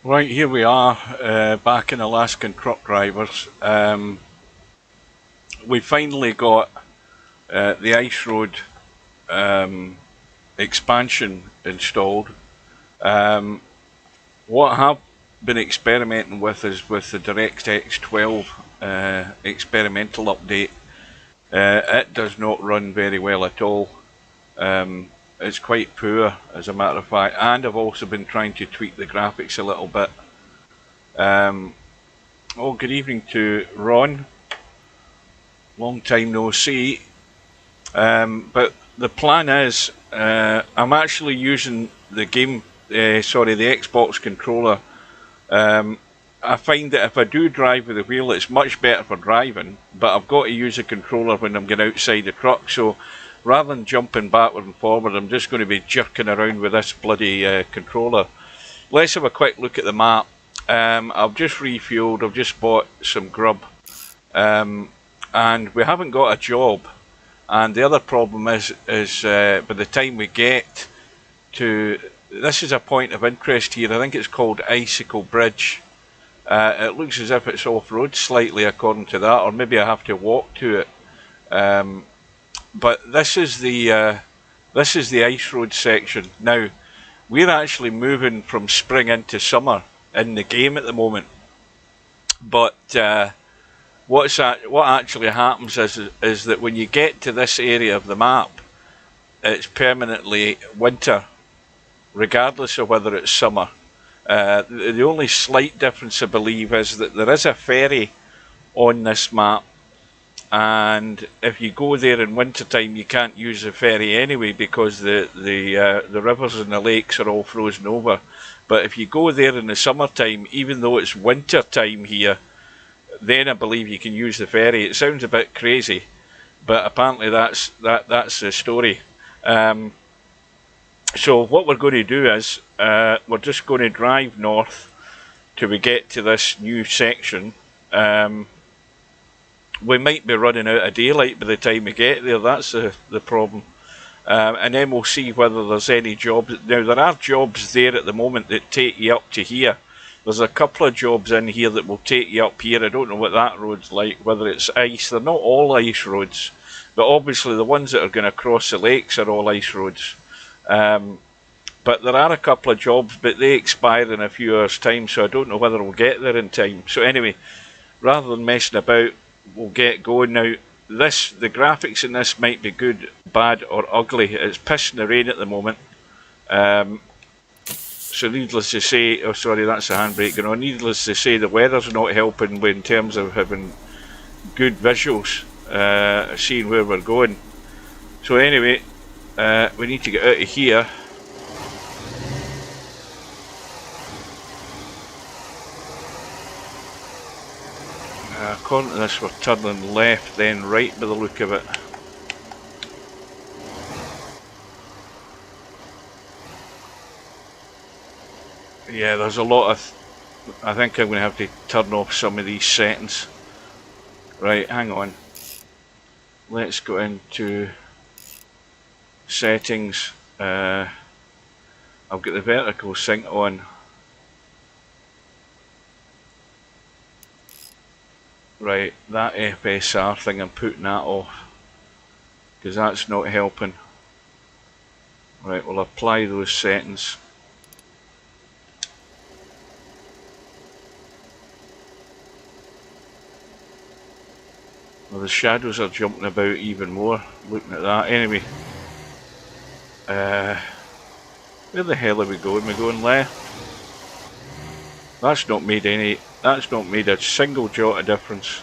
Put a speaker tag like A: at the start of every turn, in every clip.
A: Right, here we are, back in Alaskan truck drivers. We finally got the ice road expansion installed. What I have been experimenting with is with the DirectX 12 experimental update. It does not run very well at all. It's quite poor, as a matter of fact, and I've also been trying to tweak the graphics a little bit. Good evening to Ron. Long time no see. But the plan is, I'm actually using the Xbox controller. I find that if I do drive with the wheel, it's much better for driving, but I've got to use a controller when I'm going outside the truck, so rather than jumping backward and forward, I'm just going to be jerking around with this bloody controller. Let's have a quick look at the map. I've just refueled, I've just bought some grub, and we haven't got a job. And the other problem is by the time we get to, this is a point of interest here, I think it's called Icicle Bridge. It looks as if it's off-road slightly according to that, or maybe I have to walk to it. But this is the ice road section. Now, we're actually moving from spring into summer in the game at the moment. But what actually happens is that when you get to this area of the map, it's permanently winter, regardless of whether it's summer. The only slight difference, I believe, is that there is a ferry on this map, and if you go there in wintertime, you can't use the ferry anyway because the rivers and the lakes are all frozen over. But if you go there in the summertime, even though it's winter time here, then I believe you can use the ferry. It sounds a bit crazy, but apparently that's the story. So what we're going to do is we're just going to drive north till we get to this new section. We might be running out of daylight by the time we get there. That's the problem. And then we'll see whether there's any jobs. Now, there are jobs there at the moment that take you up to here. There's a couple of jobs in here that will take you up here. I don't know what that road's like, whether it's ice. They're not all ice roads, but obviously the ones that are going to cross the lakes are all ice roads. But there are a couple of jobs, but they expire in a few hours' time, so I don't know whether we'll get there in time. So anyway, rather than messing about, we'll get going now. The graphics in this might be good, bad, or ugly. It's pissing the rain at the moment. So needless to say, oh sorry, that's a handbrake going on. Needless to say, the weather's not helping in terms of having good visuals, seeing where we're going. So anyway, we need to get out of here. According to this, we're turning left, then right by the look of it. Yeah, there's a lot of... I think I'm going to have to turn off some of these settings. Right, hang on. Let's go into settings. I've got the vertical sync on. Right, that FSR thing, I'm putting that off because that's not helping. Right, we'll apply those settings. Well, the shadows are jumping about even more looking at that. Anyway, where the hell are we going? We're going left. That's not made a single jot of difference.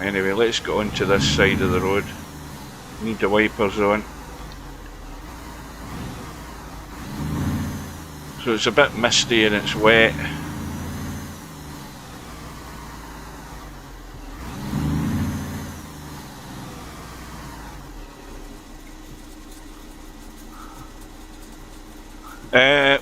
A: Anyway, let's go onto this side of the road. Need the wipers on. So it's a bit misty and it's wet.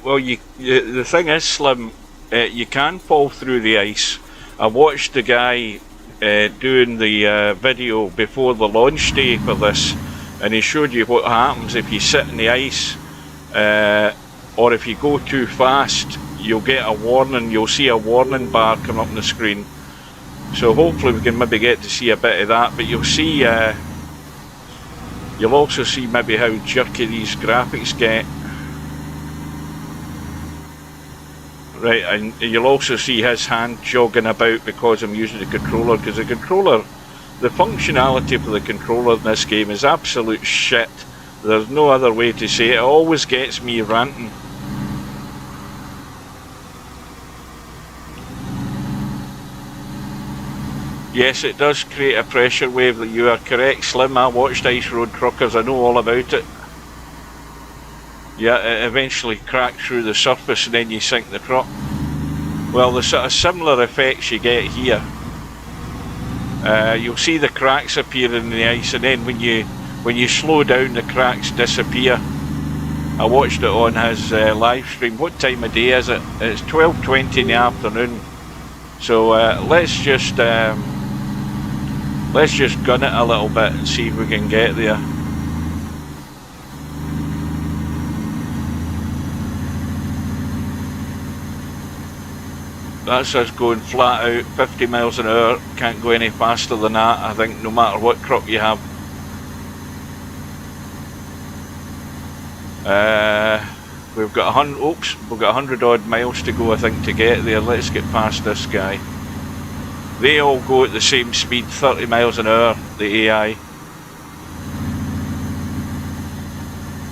A: Well, the thing is, Slim, you can fall through the ice. I watched the guy doing the video before the launch day for this, and he showed you what happens if you sit in the ice, or if you go too fast. you'll get a warning. You'll see a warning bar come up on the screen. So hopefully we can maybe get to see a bit of that. But you'll see, you'll also see maybe how jerky these graphics get. Right, and you'll also see his hand jogging about because I'm using the controller, because the controller, the functionality for the controller in this game is absolute shit. There's no other way to say it. It always gets me ranting. Yes, it does create a pressure wave. You are correct, Slim. I watched Ice Road Truckers, I know all about it. Yeah, it eventually cracks through the surface and then you sink the truck. Well, the sort of similar effects you get here. You'll see the cracks appear in the ice, and then when you slow down, the cracks disappear. I watched it on his live stream. What time of day is it? It's 12:20 in the afternoon. So let's just gun it a little bit and see if we can get there. That's us going flat out, 50 miles an hour, can't go any faster than that, I think, no matter what truck you have. We've got 100 odd miles to go, I think, to get there. Let's get past this guy. They all go at the same speed, 30 miles an hour, the AI.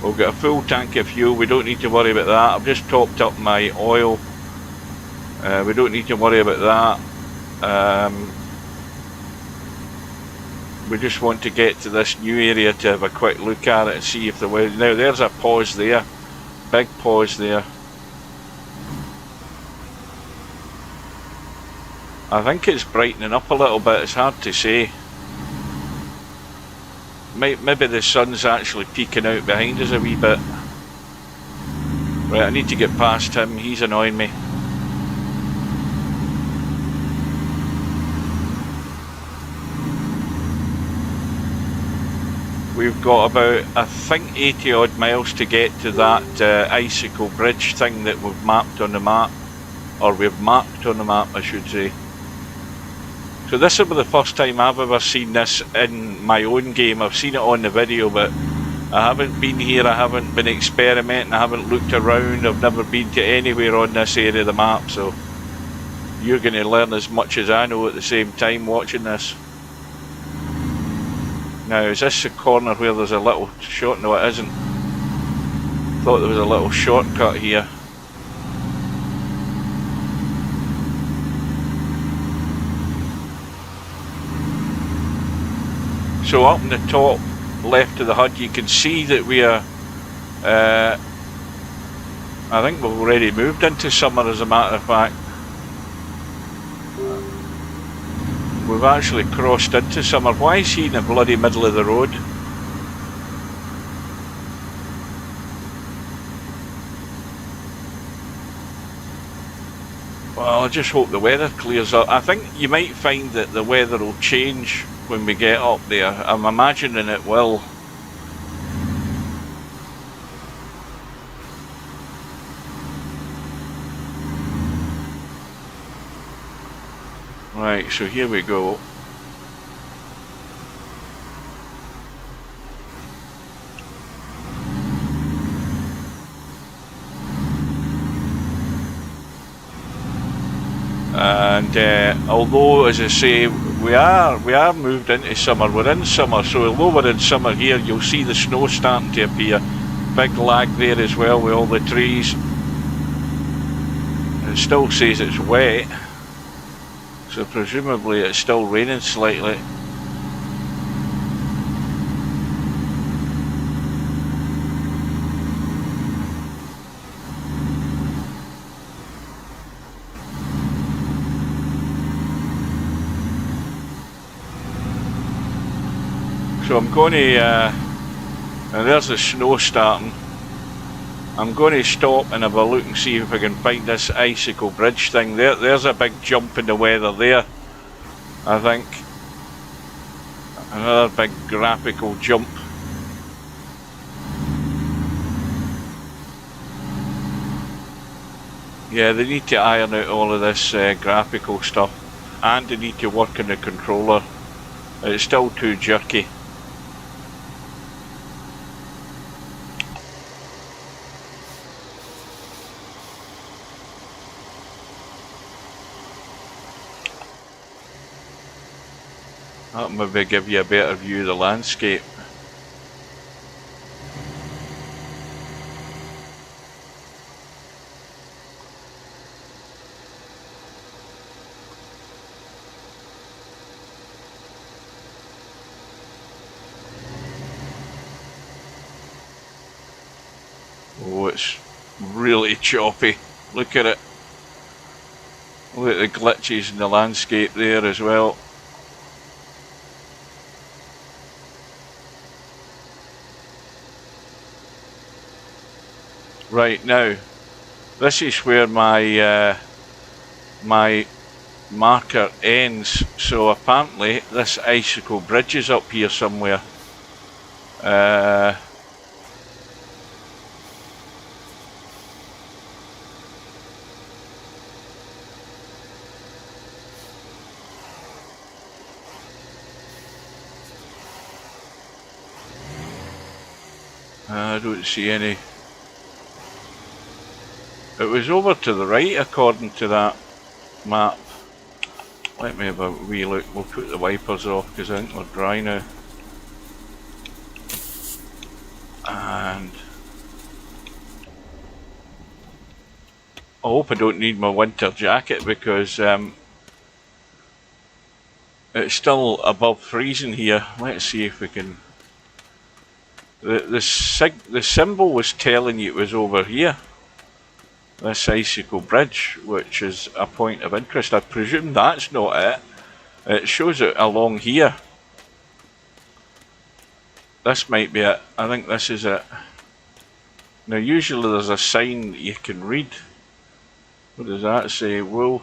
A: We've got a full tank of fuel, we don't need to worry about that. I've just topped up my oil. We don't need to worry about that. We just want to get to this new area to have a quick look at it and see if the weather... Now there's a pause there, big pause there. I think it's brightening up a little bit, it's hard to say. Maybe the sun's actually peeking out behind us a wee bit. Right, I need to get past him, he's annoying me. We've got about, I think, 80 odd miles to get to that icicle bridge thing that we've mapped on the map. Or we've marked on the map, I should say. So this will be the first time I've ever seen this in my own game. I've seen it on the video, but I haven't been here, I haven't been experimenting, I haven't looked around, I've never been to anywhere on this area of the map, so you're going to learn as much as I know at the same time watching this. Now, is this the corner where there's a little short? No, it isn't. Thought there was a little shortcut here. So up in the top left of the HUD, you can see that we are, I think we've already moved into summer, as a matter of fact. We've actually crossed into summer. Why is he in the bloody middle of the road? Well, I just hope the weather clears up. I think you might find that the weather will change when we get up there. I'm imagining it will. Right, so here we go. And although, as I say, we are moved into summer, we're in summer, so although we're in summer here, you'll see the snow starting to appear. Big lag there as well with all the trees. It still says it's wet. So presumably it's still raining slightly. So I'm going to, and there's the snow starting. I'm going to stop and have a look and see if I can find this icicle bridge thing. There's a big jump in the weather there, I think. Another big graphical jump. Yeah, they need to iron out all of this graphical stuff, and they need to work on the controller. It's still too jerky. That'll maybe give you a better view of the landscape. Oh, it's really choppy. Look at it. Look at the glitches in the landscape there as well. Right, now, this is where my marker ends. So apparently this icicle bridge is up here somewhere. I don't see any. It was over to the right according to that map. Let me have a wee look. We'll put the wipers off because I think they're dry now. And I hope I don't need my winter jacket because it's still above freezing here. Let's see if we can. The symbol was telling you it was over here. This icicle bridge, which is a point of interest. I presume that's not it. It shows it along here. This might be it. I think this is it. Now usually there's a sign that you can read. What does that say? Wolf.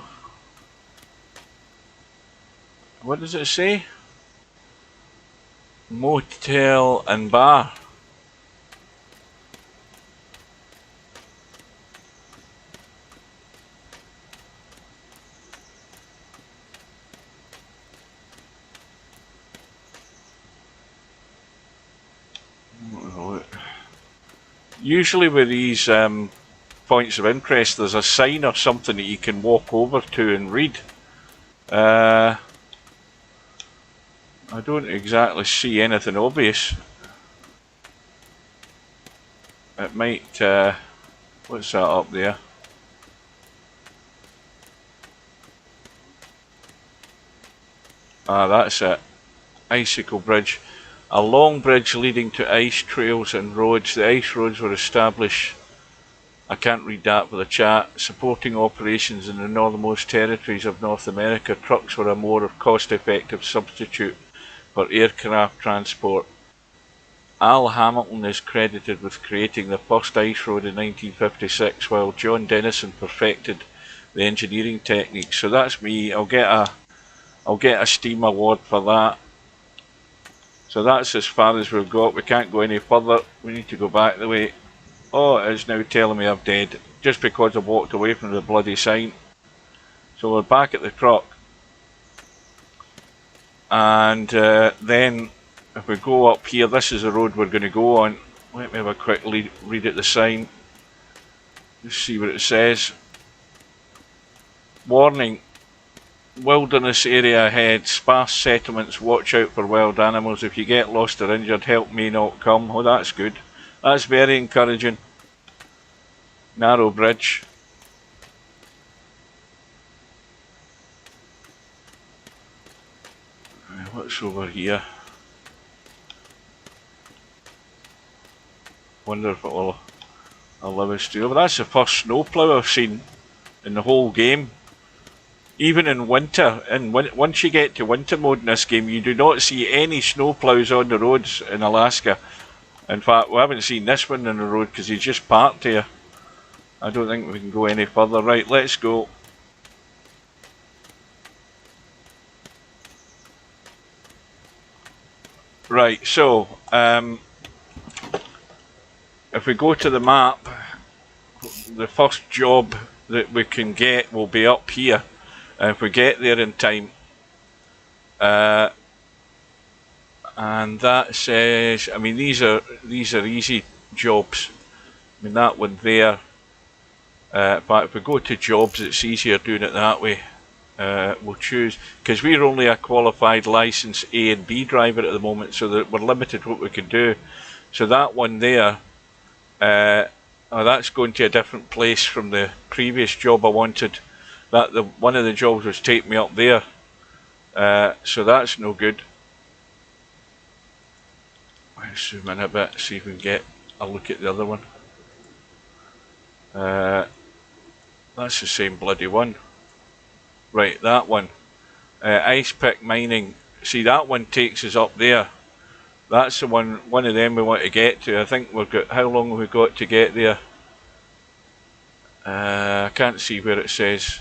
A: What does it say? Motel and bar. Usually with these points of interest there's a sign or something that you can walk over to and read. I don't exactly see anything obvious. It might, what's that up there? Ah, that's it. Icicle bridge. A long bridge leading to ice trails and roads. The ice roads were established, I can't read that for the chat, supporting operations in the northernmost territories of North America. Trucks were a more cost-effective substitute for aircraft transport. Al Hamilton is credited with creating the first ice road in 1956, while John Dennison perfected the engineering techniques. So that's me. I'll get a Steam award for that. So that's as far as we've got. We can't go any further. We need to go back the way. Oh, it's now telling me I'm dead, just because I've walked away from the bloody sign. So we're back at the truck. And then if we go up here, this is the road we're going to go on. Let me have a quick read at the sign. Let's see what it says. Warning. Wilderness area ahead, sparse settlements, watch out for wild animals. If you get lost or injured, help may not come. Oh, that's good. That's very encouraging. Narrow bridge. What's over here? Wonder if it will allow us to. But that's the first snowplow I've seen in the whole game. Even in winter, and once you get to winter mode in this game, you do not see any snowplows on the roads in Alaska. In fact, we haven't seen this one on the road because he's just parked here. I don't think we can go any further. Right, let's go. Right, so if we go to the map, the first job that we can get will be up here, and if we get there in time, and that says, I mean, these are easy jobs. I mean, that one there. But if we go to jobs, it's easier doing it that way. We'll choose, because we're only a qualified license A and B driver at the moment, so that we're limited what we can do. So that one there, that's going to a different place from the previous job I wanted. One of the jobs was take me up there, so that's no good. Let's zoom in a bit, see if we can get a look at the other one. That's the same bloody one. Right, that one. Ice pick mining. See, that one takes us up there. That's the one of them we want to get to. I think we've got, how long have we got to get there? I can't see where it says.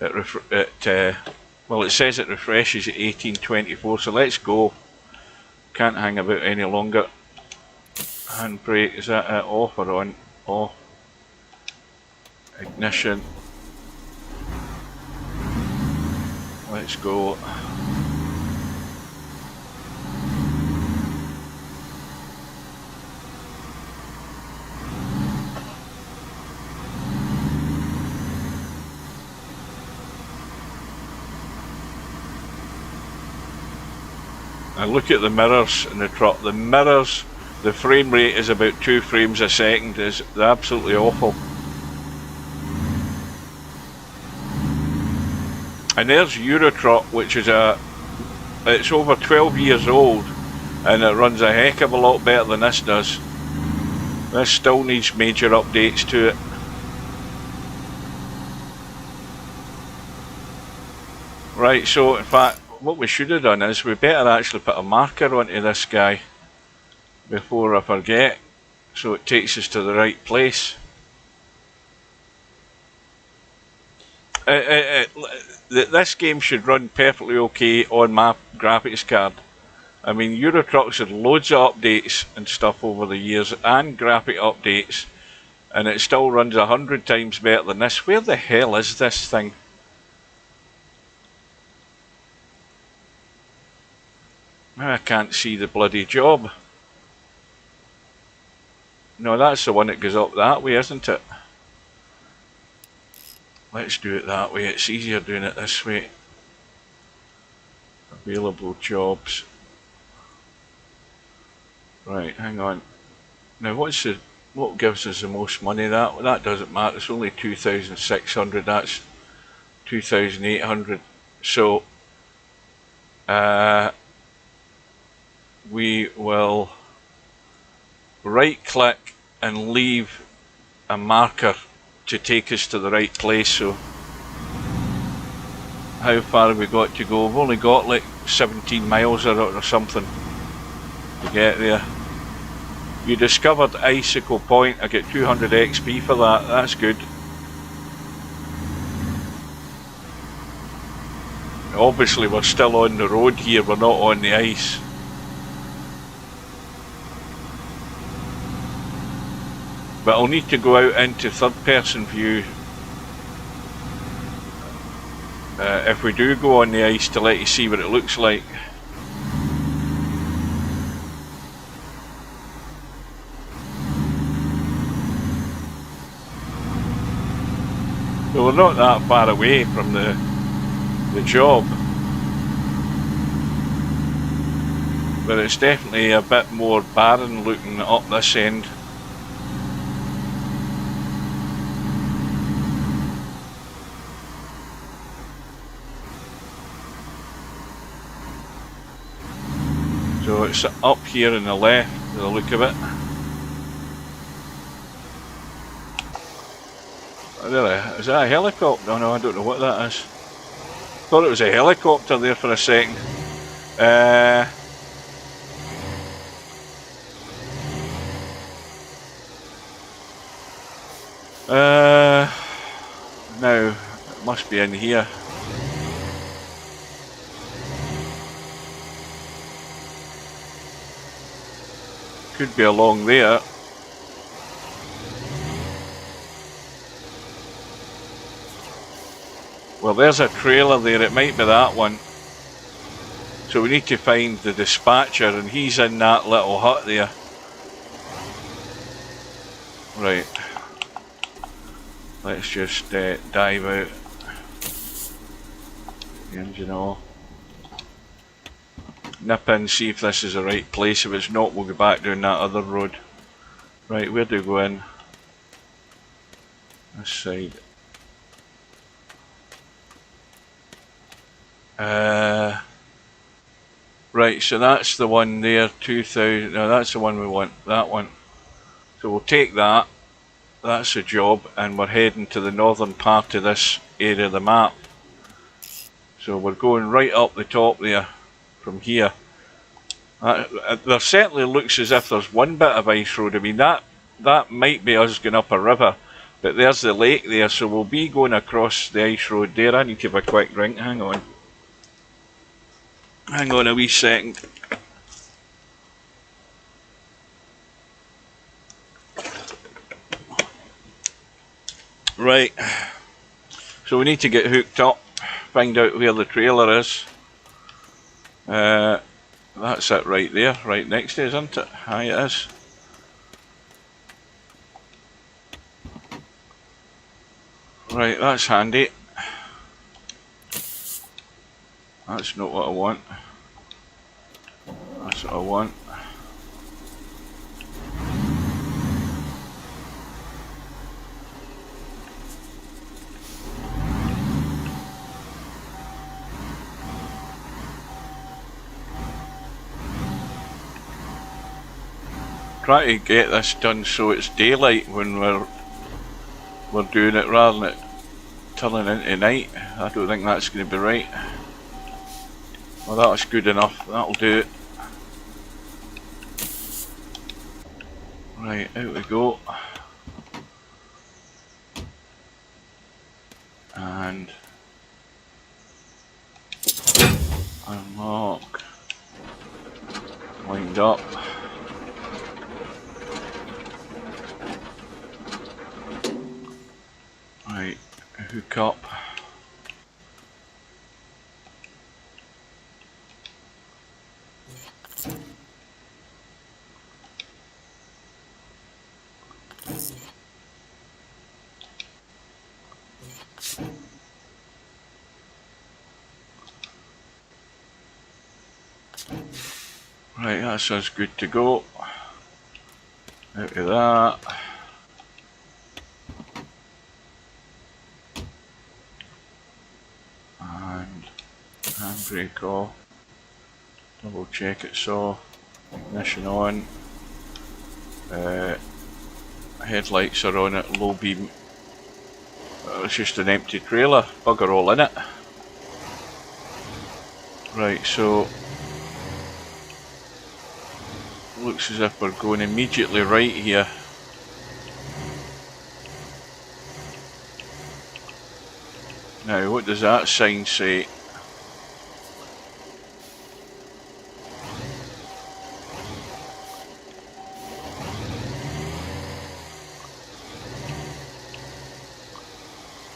A: Well, it says it refreshes at 1824, so let's go. Can't hang about any longer. Handbrake, is that off or on? Off. Ignition. Let's go. And look at the mirrors in the truck. The mirrors, the frame rate is about 2 frames a second. Is absolutely awful. And there's Eurotruck, which is it's over 12 years old, and it runs a heck of a lot better than this does. This still needs major updates to it. Right, so in fact, what we should have done is we better actually put a marker onto this guy before I forget, so it takes us to the right place. This game should run perfectly okay on my graphics card. I mean, Eurotruck's had loads of updates and stuff over the years, and graphic updates, and it still runs 100 times better than this. Where the hell is this thing? I can't see the bloody job. No, that's the one that goes up that way, isn't it? Let's do it that way. It's easier doing it this way. Available jobs. Right, hang on. Now, what gives us the most money? That doesn't matter. It's only 2,600. That's 2,800. So we will right click and leave a marker to take us to the right place. So how far have we got to go? We've only got like 17 miles or something to get there. You discovered Icicle Point. I get 200 XP for that. That's good. Obviously we're still on the road here, we're not on the ice. But I'll need to go out into third person view if we do go on the ice, to let you see what it looks like. So we're not that far away from the job, but it's definitely a bit more barren looking up this end. So it's up here on the left, by the look of it. Is that a helicopter? Oh no, I don't know what that is. Thought it was a helicopter there for a second. Now, it must be in here. Could be along there. Well, there's a trailer there, it might be that one. So we need to find the dispatcher, and he's in that little hut there. Right. Let's just dive out. The engine off. Nip in, see if this is the right place. If it's not, we'll go back down that other road. Right, where do we go in? This side. Right, so that's the one there, 2000. No, that's the one we want, that one. So we'll take that. That's the job, and we're heading to the northern part of this area of the map. So we're going right up the top there from here. There certainly looks as if there's one bit of ice road. I mean, that might be us going up a river, but there's the lake there, so we'll be going across the ice road there. I need to have a quick drink, hang on. Hang on a wee second. Right, so we need to get hooked up, find out where the trailer is. That's it right there, right next to it, isn't it? Aye, it is. Right, that's handy. That's not what I want. That's what I want. Try to get this done so it's daylight when we're doing it rather than it turning into night. I don't think that's going to be right. Well, that's good enough. That'll do it. Right, out we go. And unlock. Wind up. Right, hook up. Right, that sounds good to go. Out of that. And handbrake off. Double check it's off. Ignition on. Headlights are on at low beam. It's just an empty trailer. Bugger all in it. Right, so looks as if we're going immediately right here. Now, what does that sign say?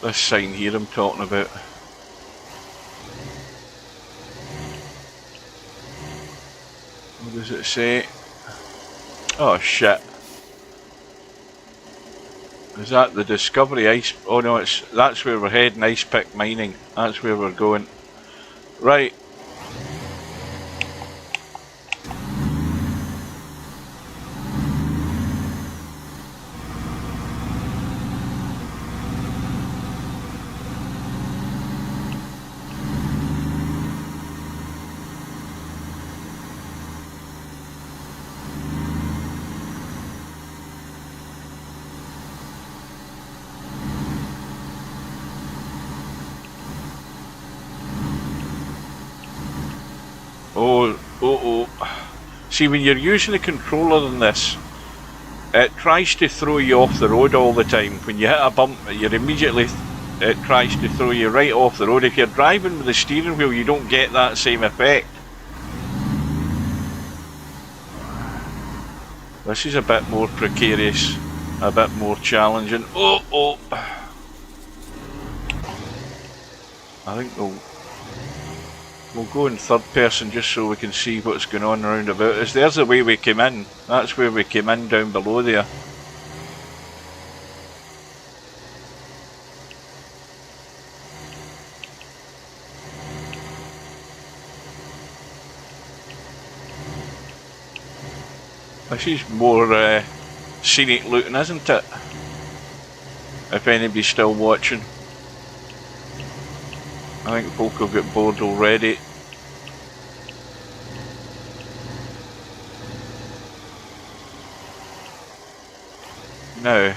A: This sign here I'm talking about. What does it say? Oh shit. Is that the Discovery Ice? Oh no, that's where we're heading, ice pick mining. That's where we're going. Right. See, when you're using a controller in this, it tries to throw you off the road all the time. When you hit a bump, it tries to throw you right off the road. If you're driving with the steering wheel, you don't get that same effect. This is a bit more precarious, a bit more challenging. I think we'll go in third person just so we can see what's going on around about us. There's the way we came in. That's where we came in, down below there. This is more scenic looking, isn't it? If anybody's still watching. I think folk have got bored already. Now,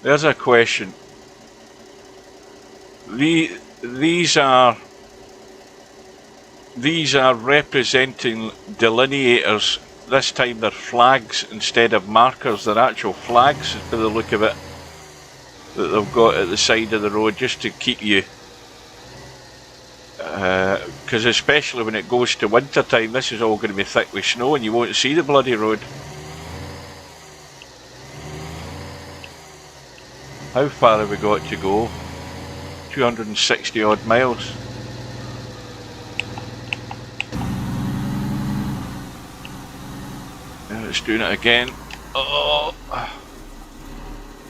A: there's a question. These are representing delineators. This time they're flags instead of markers. They're actual flags by the look of it that they've got at the side of the road just to keep you. Because especially when it goes to winter time, this is all going to be thick with snow and you won't see the bloody road. How far have we got to go? 260 odd miles. Now it's doing it again. Oh!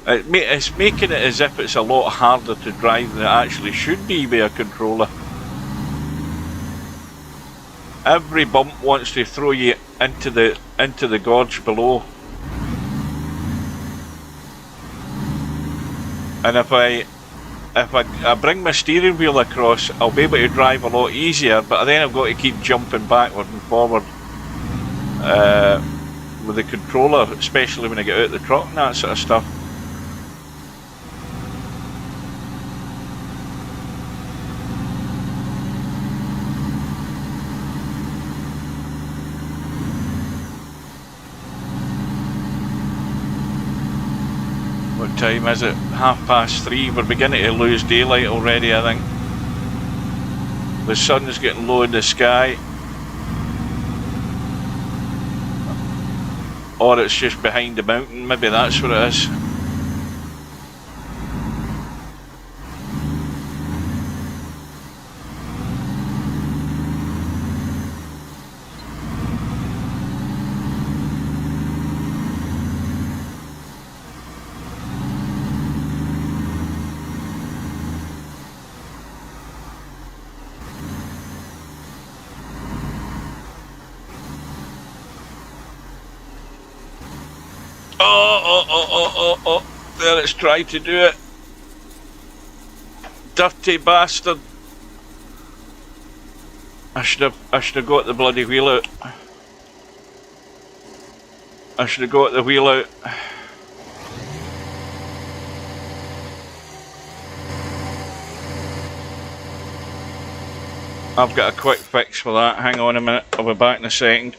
A: It's making it as if it's a lot harder to drive than it actually should be with a controller. Every bump wants to throw you into the gorge below. And if I bring my steering wheel across, I'll be able to drive a lot easier, but then I've got to keep jumping backward and forward with the controller, especially when I get out of the truck and that sort of stuff. What time is it? 3:30. We're beginning to lose daylight already, I think. The sun's getting low in the sky. Or it's just behind the mountain, maybe that's what it is. Oh, there it's tried to do it. Dirty bastard. I should have got the bloody wheel out. I should have got the wheel out. I've got a quick fix for that. Hang on a minute, I'll be back in a second.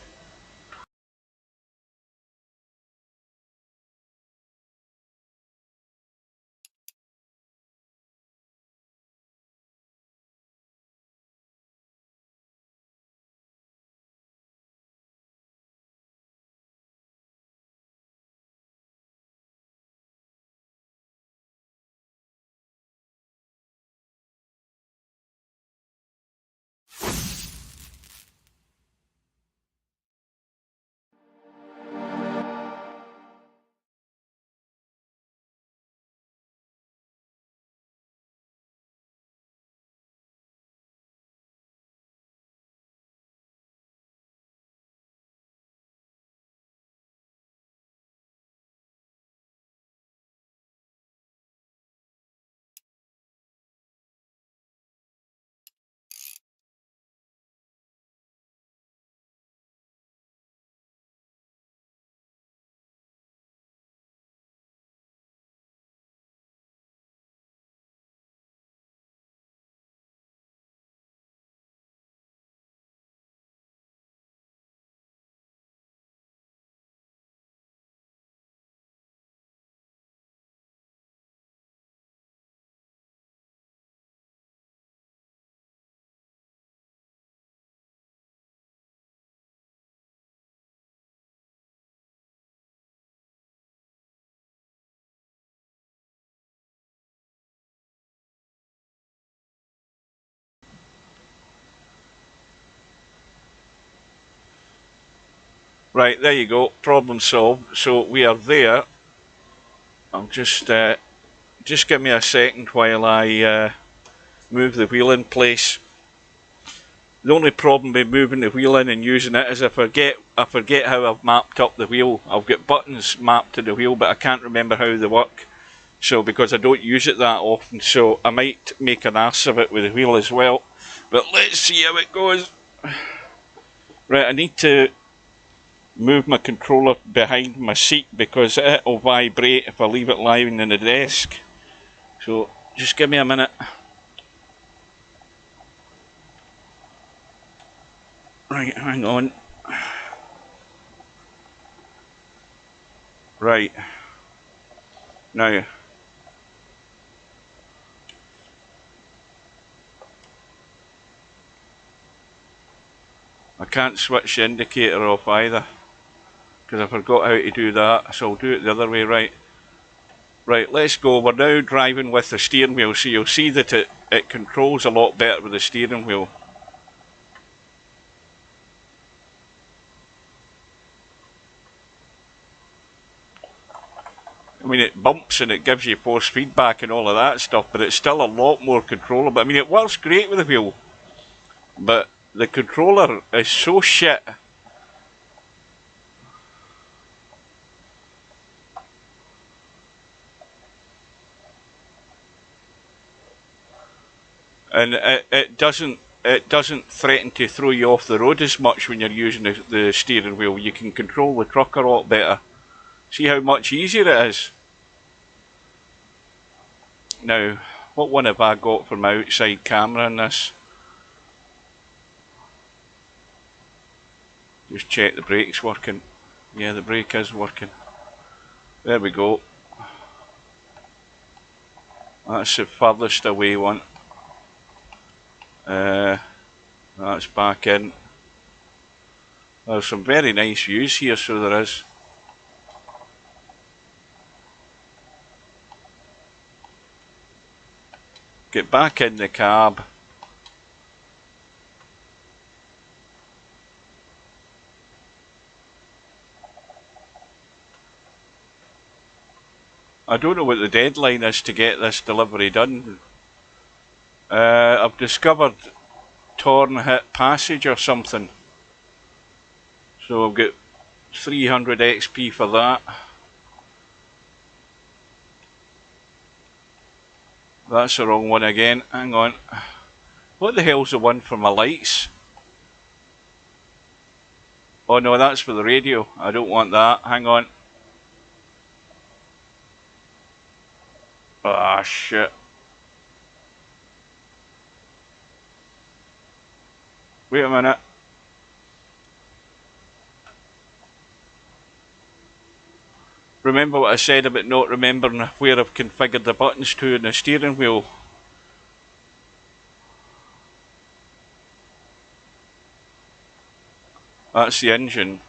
A: Right, there you go. Problem solved. So we are there. I'll just give me a second while I move the wheel in place. The only problem with moving the wheel in and using it is I forget how I've mapped up the wheel. I've got buttons mapped to the wheel, but I can't remember how they work. So because I don't use it that often, so I might make an ass of it with the wheel as well. But let's see how it goes. Right, I need to move my controller behind my seat because it'll vibrate if I leave it lying on the desk. So just give me a minute. Right, hang on. Right. Now, I can't switch the indicator off either because I forgot how to do that, so I'll do it the other way. Right, let's go. We're now driving with the steering wheel, so you'll see that it controls a lot better with the steering wheel. I mean, it bumps and it gives you force feedback and all of that stuff, but it's still a lot more controllable. I mean, it works great with the wheel, but the controller is so shit. And it doesn't threaten to throw you off the road as much when you're using the steering wheel. You can control the truck a lot better. See how much easier it is. Now, what one have I got for my outside camera in this? Just check the brake's working. Yeah, the brake is working. There we go. That's the furthest away one. That's back in. There's some very nice views here, so there is. Get back in the cab. I don't know what the deadline is to get this delivery done. I've discovered Torn Hit Passage or something. So I've got 300 XP for that. That's the wrong one again. Hang on. What the hell's the one for my lights? Oh no, that's for the radio. I don't want that. Hang on. Ah, shit. Wait a minute. Remember what I said about not remembering where I've configured the buttons to in the steering wheel? That's the engine.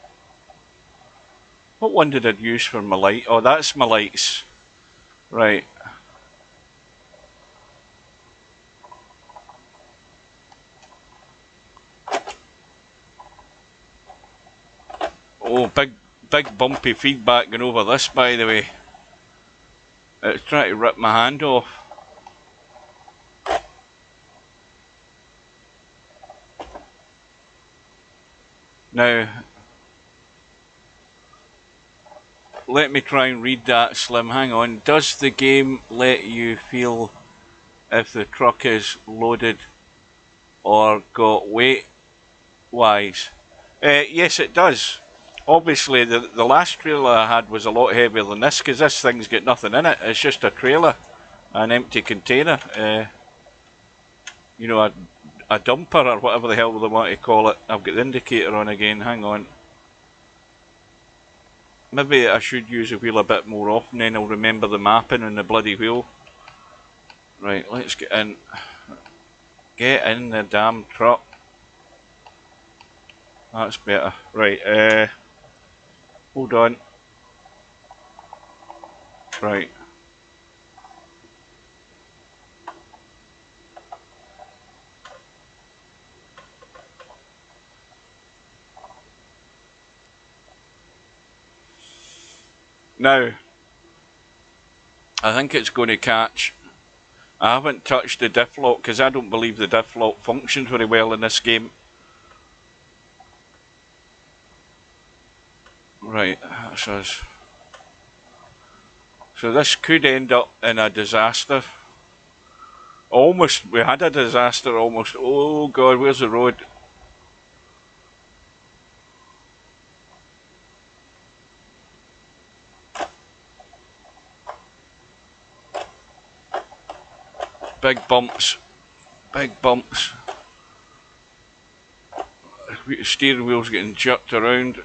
A: What one did I use for my light? Oh, that's my lights. Right. Oh, big bumpy feedback going over this, by the way. It's trying to rip my hand off. Now, let me try and read that, Slim. Hang on. Does the game let you feel if the truck is loaded or got weight-wise? Yes, it does. Obviously, the last trailer I had was a lot heavier than this because this thing's got nothing in it. It's just a trailer, an empty container. You know, a dumper or whatever the hell they want to call it. I've got the indicator on again. Hang on. Maybe I should use the wheel a bit more often, then I'll remember the mapping on the bloody wheel. Right, let's get in. Get in the damn truck. That's better. Right, hold on. Right. Now, I think it's going to catch. I haven't touched the diff lock because I don't believe the diff lock functions very well in this game. Right, that's us. So this could end up in a disaster. Almost, we had a disaster almost. Oh God, where's the road? Big bumps. Big bumps. The steering wheel's getting jerked around.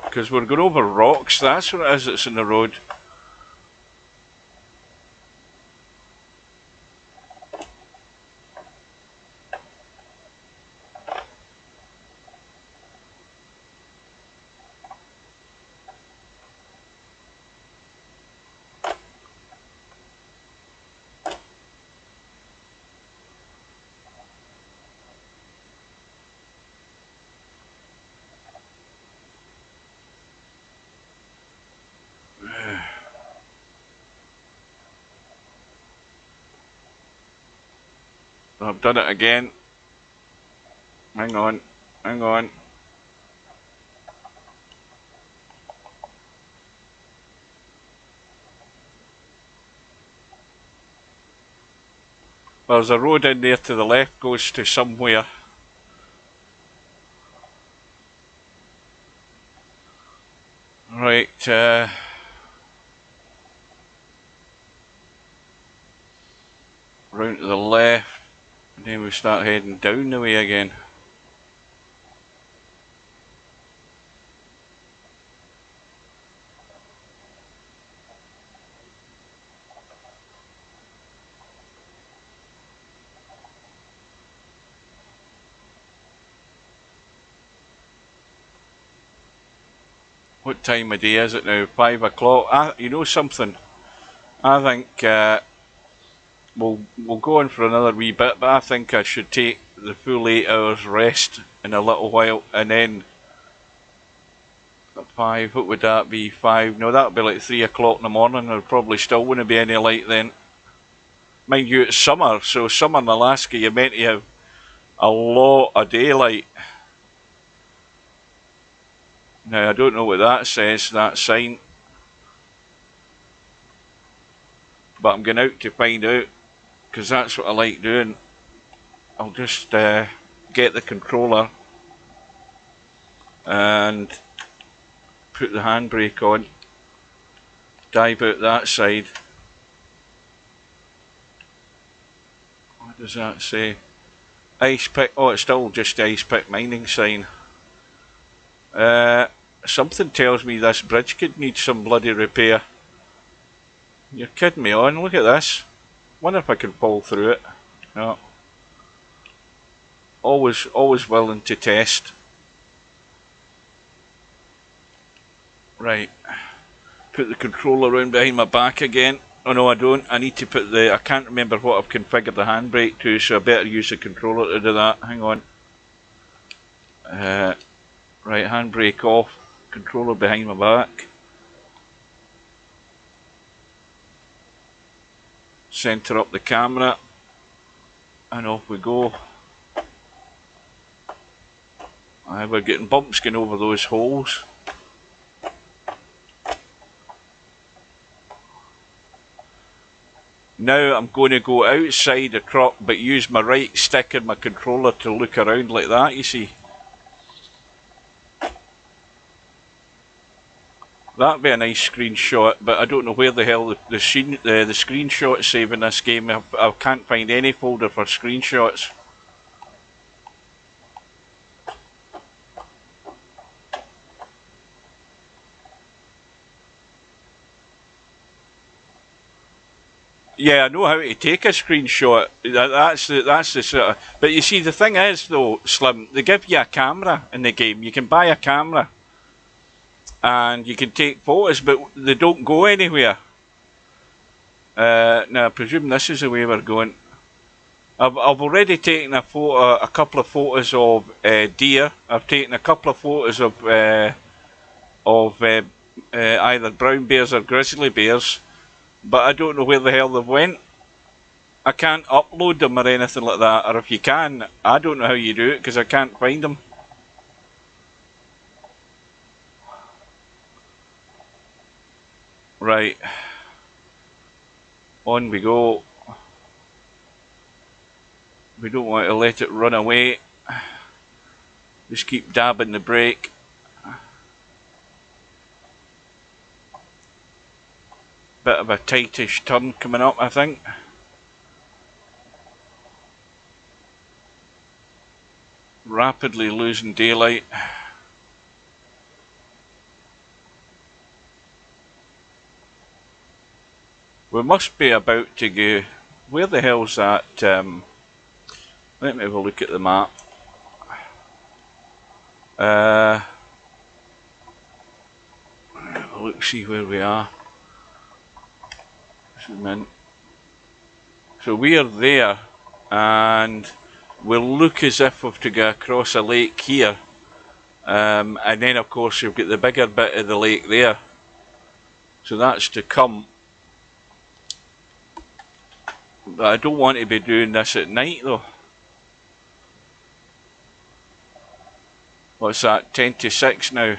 A: Because we're going over rocks, that's what it is that's in the road. I've done it again. Hang on, hang on. There's a road in there to the left, goes to somewhere. Right, round to the left, and then we start heading down the way again. What time of day is it now? 5 o'clock. You know something? I think we'll go on for another wee bit, but I think I should take the full 8 hours rest in a little while, and then at 5, what would that be? 5? No, that'll be like 3 o'clock in the morning. There probably still wouldn't be any light then. Mind you, it's summer, so summer in Alaska, you're meant to have a lot of daylight. Now, I don't know what that says, that sign, but I'm going out to find out, because that's what I like doing. I'll just get the controller and put the handbrake on, dive out that side. What does that say? Ice pick. Oh, it's still just ice pick mining sign. Something tells me this bridge could need some bloody repair. You're kidding me on, look at this. Wonder if I can pull through it. No. Always willing to test. Right. Put the controller around behind my back again. Oh no, I don't. I need to put I can't remember what I've configured the handbrake to, so I better use the controller to do that. Hang on. Right, handbrake off. Controller behind my back. Centre up the camera. And off we go. We're getting bumps going over those holes. Now I'm going to go outside the truck, but use my right stick and my controller to look around like that, you see. That'd be a nice screenshot, but I don't know where the hell the screenshot save in this game. I can't find any folder for screenshots. Yeah, I know how to take a screenshot. That's the sort of. But you see, the thing is though, Slim, they give you a camera in the game. You can buy a camera, and you can take photos, but they don't go anywhere. Now I presume this is the way we're going. I've already taken a couple of photos of deer. I've taken a couple of photos of either brown bears or grizzly bears, but I don't know where the hell they've went. I can't upload them or anything like that, or if you can, I don't know how you do it because I can't find them. Right, on we go. We don't want to let it run away. Just keep dabbing the brake. Bit of a tightish turn coming up, I think. Rapidly losing daylight. We must be about to go. Where the hell's that? Let me have a look at the map. Look, see where we are. Zoom in. So we are there, and we'll look as if we've to go across a lake here. And then, of course, you've got the bigger bit of the lake there. So that's to come. But I don't want to be doing this at night, though. What's that? 10 to 6 now.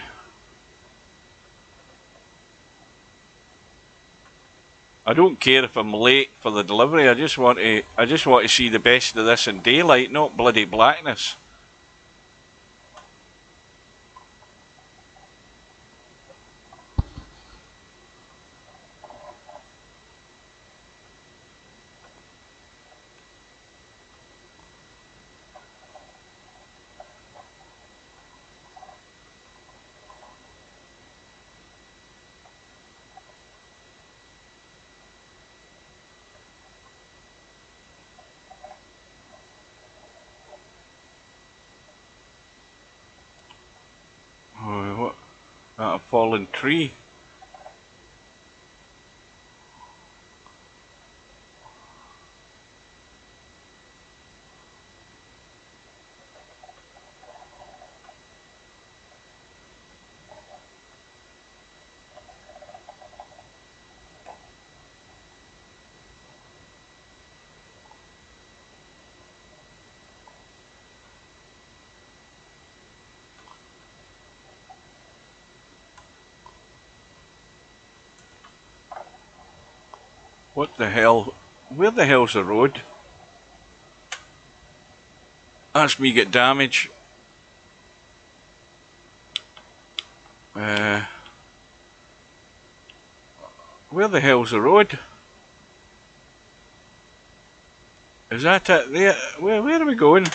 A: I don't care if I'm late for the delivery. I just want to see the best of this in daylight, not bloody blackness. Oh, what? That a fallen tree. What the hell? Where the hell's the road? That's me get damage. Where the hell's the road? Is that it there? Where are we going?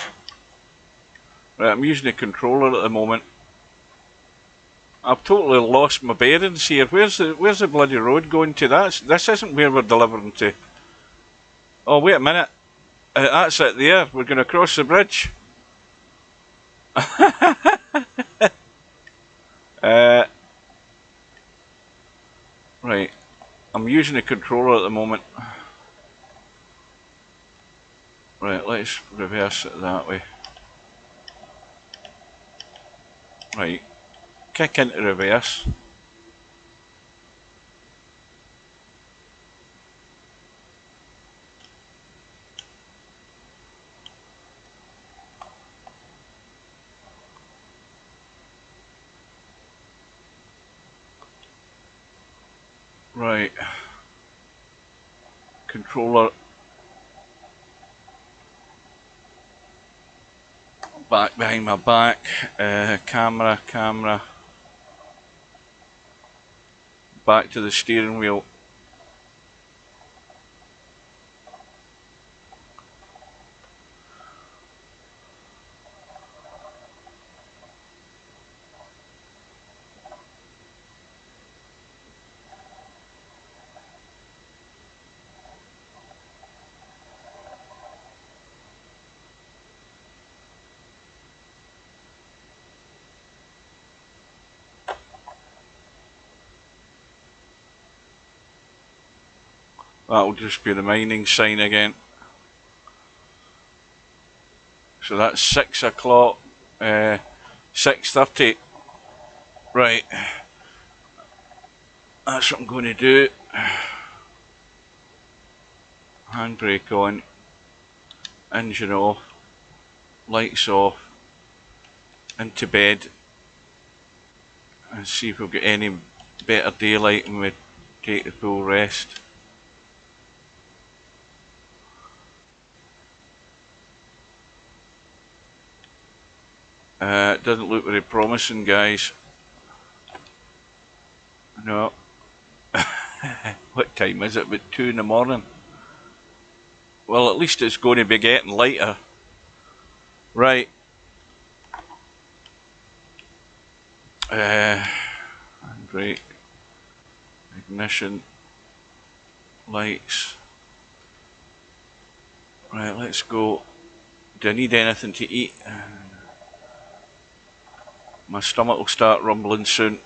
A: Right, I'm using the controller at the moment. I've totally lost my bearings here. Where's the bloody road going to? This isn't where we're delivering to. Oh, wait a minute. That's it there. We're going to cross the bridge. Right. I'm using the controller at the moment. Right, let's reverse it that way. Right. Kick into reverse. Right. Controller. Back behind my back. Camera. Back to the steering wheel. That'll just be the mining sign again. So that's 6 o'clock, 6:30. Right, that's what I'm going to do. Handbrake on, engine off, lights off, into bed, and see if we'll get any better daylight when we take the full rest. It doesn't look very promising, guys. No. What time is it? About 2 in the morning. Well, at least it's going to be getting lighter. Right. Handbrake. Ignition. Lights. Right, let's go. Do I need anything to eat? My stomach will start rumbling soon.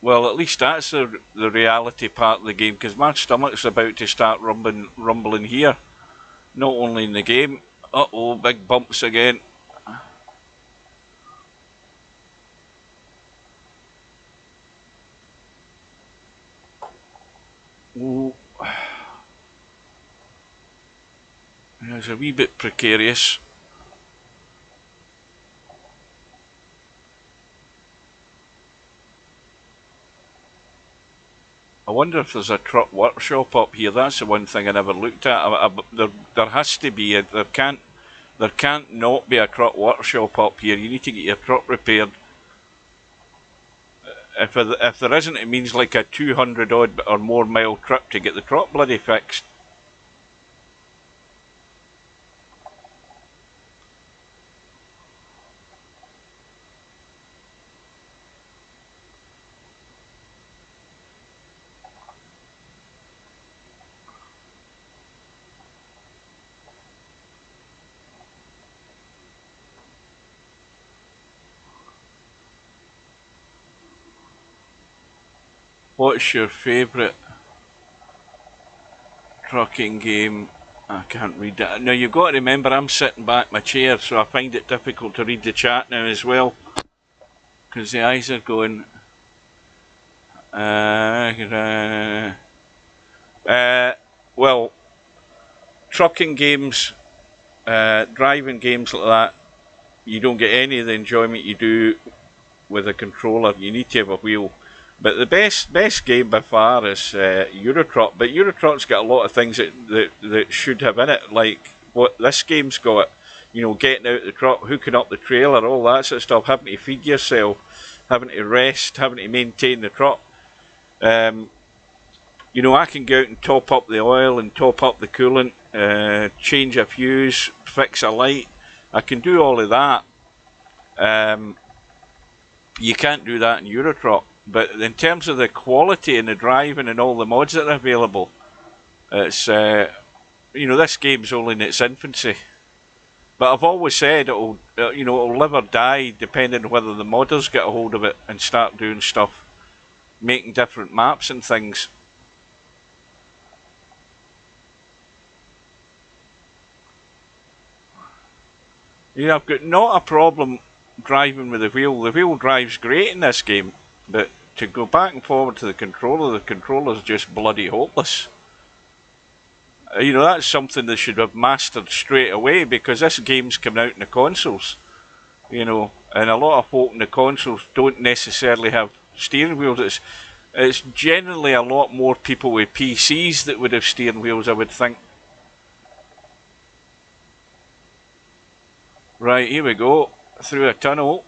A: Well, at least that's the reality part of the game, because my stomach's about to start rumbling here. Not only in the game. Uh-oh, big bumps again. Oh. It's a wee bit precarious. I wonder if there's a truck workshop up here. That's the one thing I never looked at. There has to be. There can't not be a truck workshop up here. You need to get your truck repaired. If there isn't, it means like a 200 odd or more mile trip to get the truck bloody fixed. What's your favourite trucking game? I can't read that. Now you've got to remember I'm sitting back in my chair, so I find it difficult to read the chat now as well, because the eyes are going. Well, trucking games, driving games like that, you don't get any of the enjoyment you do with a controller. You need to have a wheel. But the best game by far is Euro Truck. But Euro Truck's got a lot of things that should have in it, like what this game's got. You know, getting out the truck, hooking up the trailer, all that sort of stuff, having to feed yourself, having to rest, having to maintain the truck. You know, I can go out and top up the oil and top up the coolant, change a fuse, fix a light. I can do all of that. You can't do that in Euro Truck. But in terms of the quality and the driving and all the mods that are available, it's you know, this game's only in its infancy. But I've always said it'll live or die depending on whether the modders get a hold of it and start doing stuff, making different maps and things. Yeah, I've got not a problem driving with the wheel. The wheel drives great in this game, but to go back and forward to the controller's just bloody hopeless. You know, that's something they should have mastered straight away, because this game's coming out in the consoles. You know, and a lot of folk in the consoles don't necessarily have steering wheels. It's generally a lot more people with PCs that would have steering wheels, I would think. Right, here we go, through a tunnel.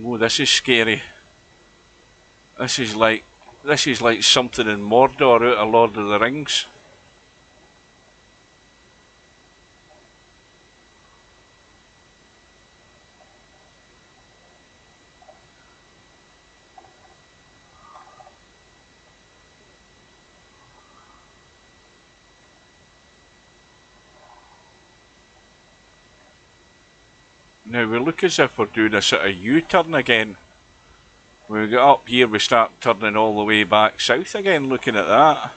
A: Oh, this is scary. This is like something in Mordor out of Lord of the Rings. Now we look as if we're doing a sort of U-turn again. When we get up here, we start turning all the way back south again, looking at that.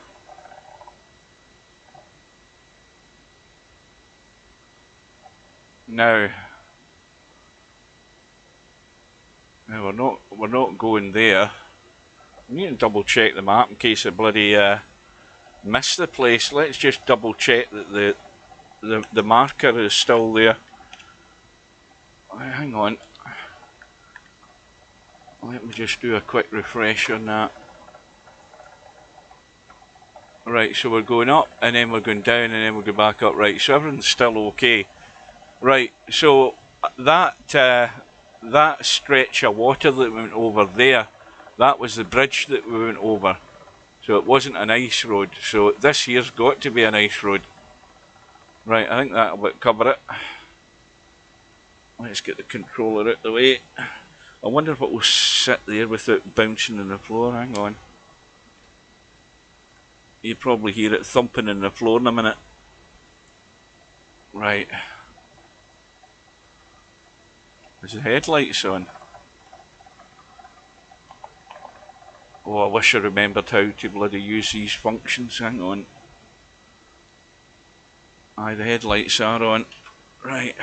A: Now, we're not going there. We need to double check the map in case I bloody missed the place. Let's just double check that the marker is still there. Hang on. Let me just do a quick refresh on that. Right, so we're going up and then we're going down and then we'll go back up. Right, so everything's still okay. Right, so that stretch of water that went over there, that was the bridge that we went over. So it wasn't an ice road. So this here's got to be an ice road. Right, I think that'll cover it. Let's get the controller out the way. I wonder if it will sit there without bouncing on the floor. Hang on. You probably hear it thumping in the floor in a minute. Right. Is the headlights on? Oh, I wish I remembered how to bloody use these functions. Hang on. Aye, the headlights are on. Right.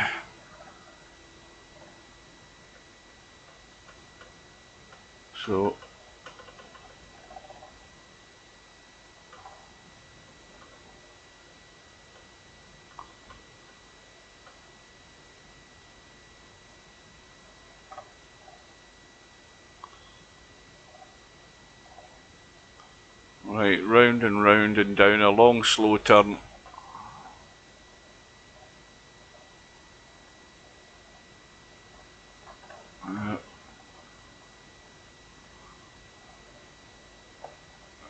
A: So. Right, round and down a long slow turn.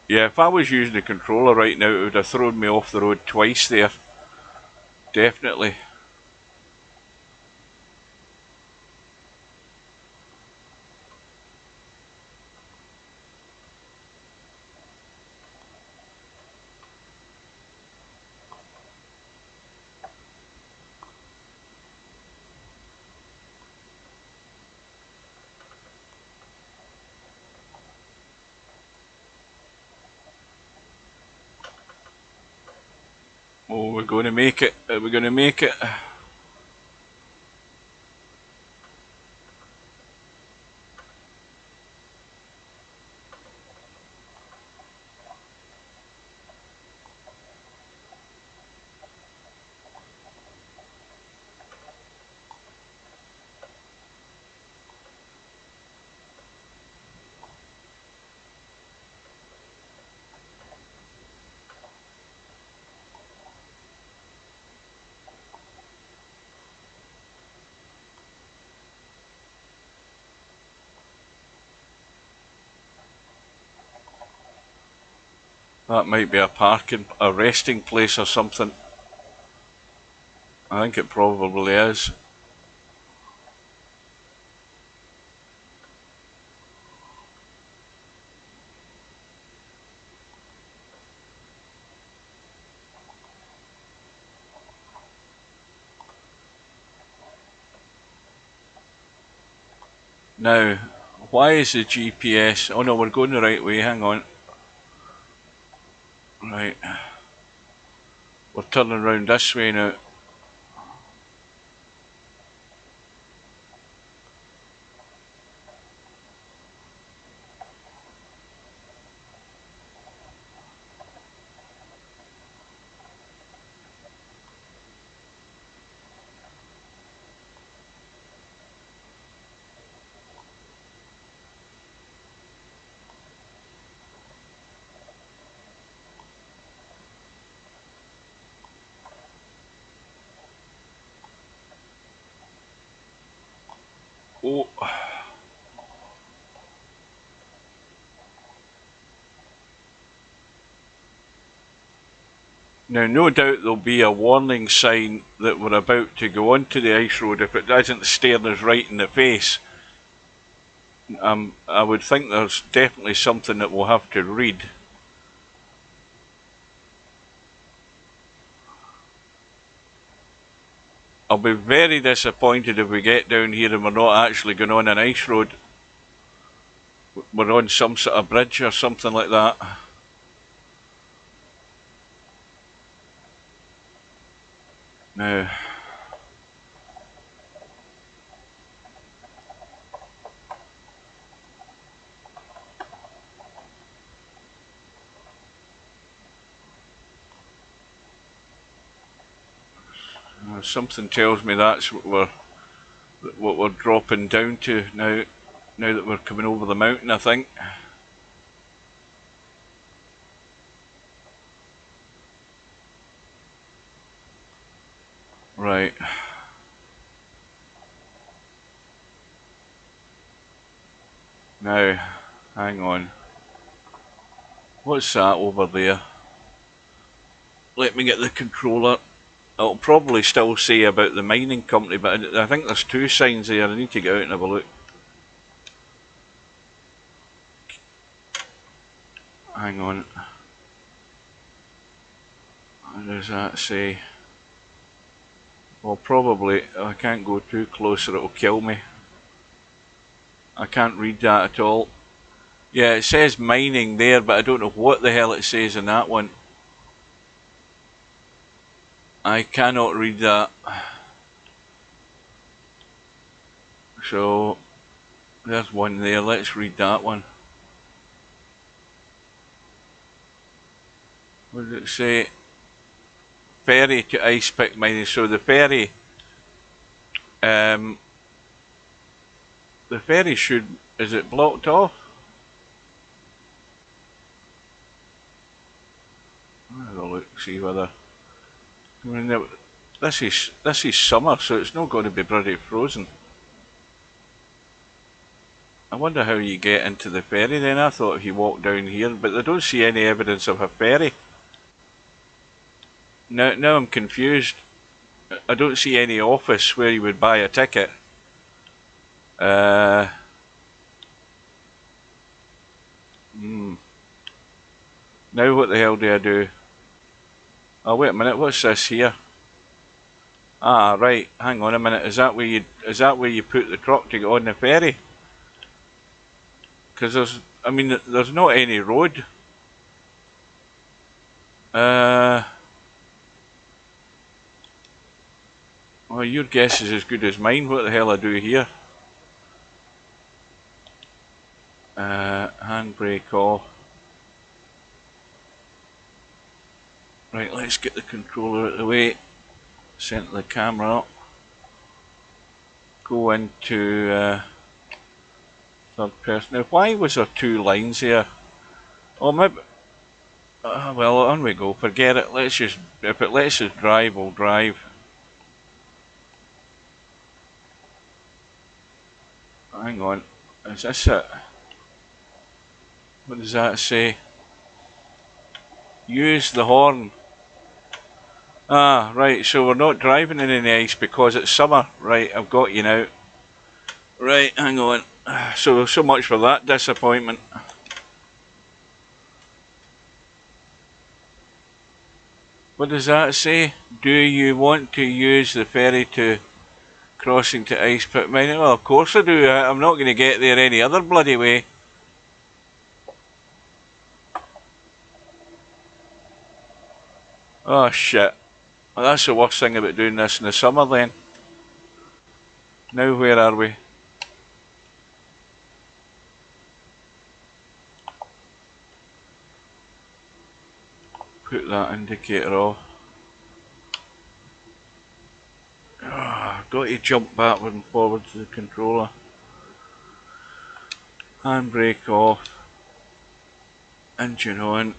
A: Yeah, if I was using the controller right now, it would have thrown me off the road twice there. Definitely. Oh, we're going to make it. Are we going to make it? That might be a resting place or something. I think it probably is. Now, why is the GPS... Oh no, we're going the right way, hang on. Right. We're turning around this way now. Oh. Now, no doubt there'll be a warning sign that we're about to go onto the ice road if it isn't staring us right in the face. I would think there's definitely something that we'll have to read. I'll be very disappointed if we get down here and we're not actually going on an ice road. We're on some sort of bridge or something like that. Now, something tells me that's what we're dropping down to now. Now that we're coming over the mountain, I think. Right. Now, hang on. What's that over there? Let me get the controller. It'll probably still say about the mining company, but I think there's two signs there. I need to get out and have a look. Hang on. What does that say? Well, probably I can't go too close or it'll kill me. I can't read that at all. Yeah, it says mining there, but I don't know what the hell it says in that one. I cannot read that. So, there's one there. Let's read that one. What does it say? Ferry to ice pick mining. So the ferry should, is it blocked off? I'll have a look, see whether, I mean, this is summer, so it's not going to be bloody frozen. I wonder how you get into the ferry then. I thought if you walk down here, but I don't see any evidence of a ferry. Now I'm confused. I don't see any office where you would buy a ticket. Now what the hell do I do? Oh wait a minute, what's this here? Ah right, hang on a minute. Is that where you put the truck to get on the ferry? Because there's not any road. Well, your guess is as good as mine. What the hell I do here? Handbrake off. Right, let's get the controller out of the way. Center the camera up. Go into third person. Now, why was there two lines here? Oh, maybe. Well, on we go. Forget it. If it lets us drive, we'll drive. Hang on. Is this it? What does that say? Use the horn. Ah, right. So we're not driving in any ice because it's summer. Right, I've got you now. Right, hang on. So much for that disappointment. What does that say? Do you want to use the ferry to crossing to ice pit mining? Well, of course I do. I'm not going to get there any other bloody way. Oh shit. Well, that's the worst thing about doing this in the summer then. Now where are we? Put that indicator off. Got to jump backward and forward to the controller. Handbrake off. Engine on.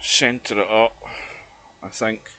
A: Centre it up, I think.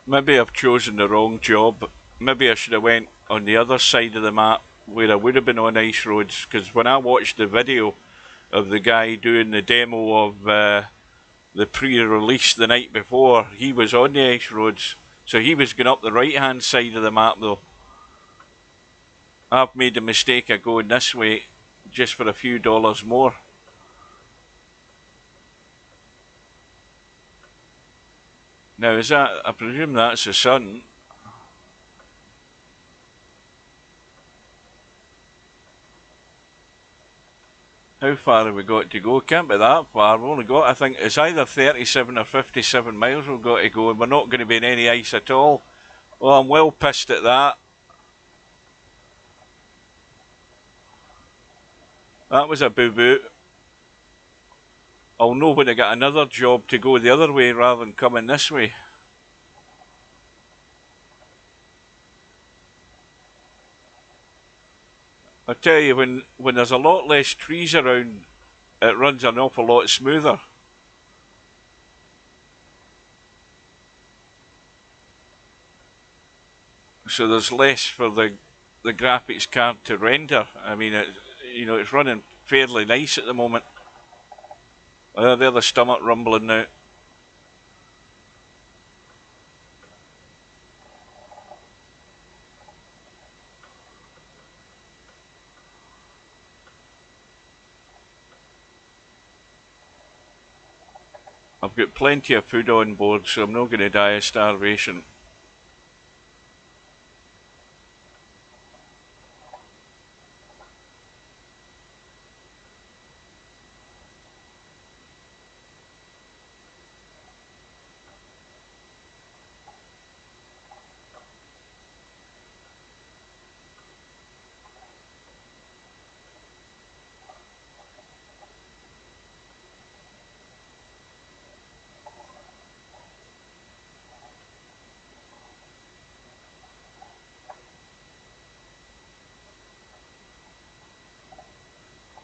A: Maybe I've chosen the wrong job. Maybe I should have went on the other side of the map where I would have been on ice roads, because when I watched the video of the guy doing the demo of the pre-release the night before, he was on the ice roads, so he was going up the right hand side of the map though. I've made the mistake of going this way just for a few dollars more. Now is that, I presume that's the sun. How far have we got to go? Can't be that far. We've only got, I think it's either 37 or 57 miles we've got to go, and we're not going to be in any ice at all. Well, I'm well pissed at that. That was a boo-boo. I'll know when I get another job to go the other way rather than coming this way. I tell you, when there's a lot less trees around, it runs an awful lot smoother. So there's less for the graphics card to render. I mean, it's running fairly nice at the moment. There's the stomach rumbling now. I've got plenty of food on board, so I'm not going to die of starvation.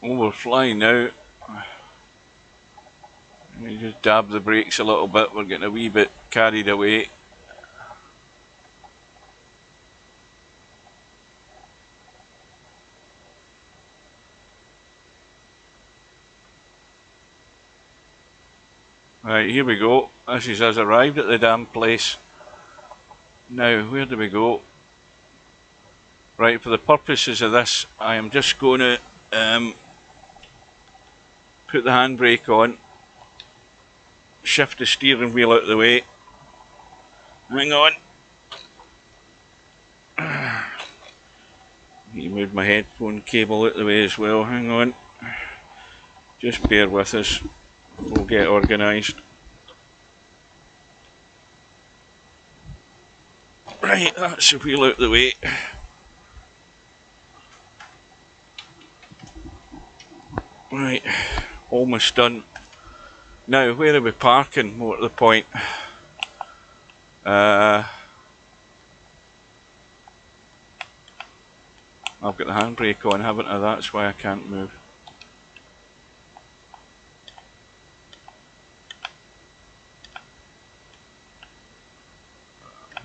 A: Oh, we're flying now. You just dab the brakes a little bit, we're getting a wee bit carried away. Right, here we go. This is us arrived at the damn place. Now, where do we go? Right, for the purposes of this, I am just going to put the handbrake on, shift the steering wheel out of the way. Hang on. You moved my headphone cable out of the way as well. Hang on. Just bear with us. We'll get organised. Right, that's the wheel out of the way. Right, almost done. Now, where are we parking? More to the point. I've got the handbrake on, haven't I? That's why I can't move.